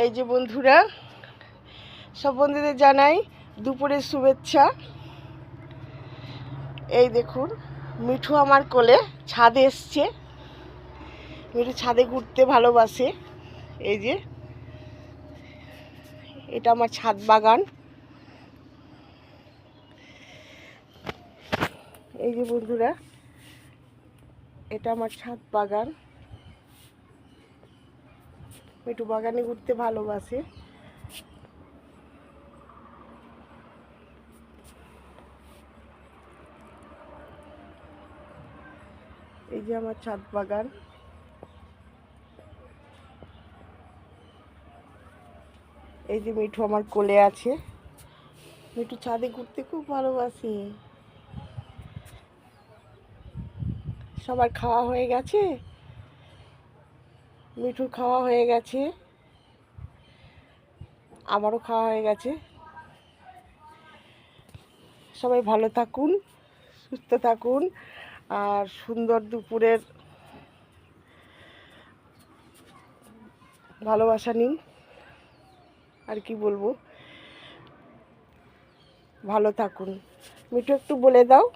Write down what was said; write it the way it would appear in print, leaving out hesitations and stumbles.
এই যে বন্ধুরা, সব বন্ধুদের জানাই দুপুরের শুভেচ্ছা। এই দেখুন, মিঠু আমার কোলে ছাদে এসছে। মিঠু ছাদে ঘুরতে ভালোবাসে। এই যে এটা আমার ছাদ বাগান। এই যে বন্ধুরা, এটা আমার ছাদ বাগান। মিঠু বাগানে ঘুরতে ভালোবাসে। এই যে আমার ছাদ বাগান। এই যে মিঠু আমার কোলে আছে। মিঠু ছাদে ঘুরতে খুব ভালোবাসে। সবার খাওয়া হয়ে গেছে? মিঠুর খাওয়া হয়ে গেছে, আমারও খাওয়া হয়ে গেছে। সবাই ভালো থাকুন, সুস্থ থাকুন, আর সুন্দর দুপুরের ভালোবাসা নিন। আর কি বলবো, ভালো থাকুন। মিঠু একটু বলে দাও।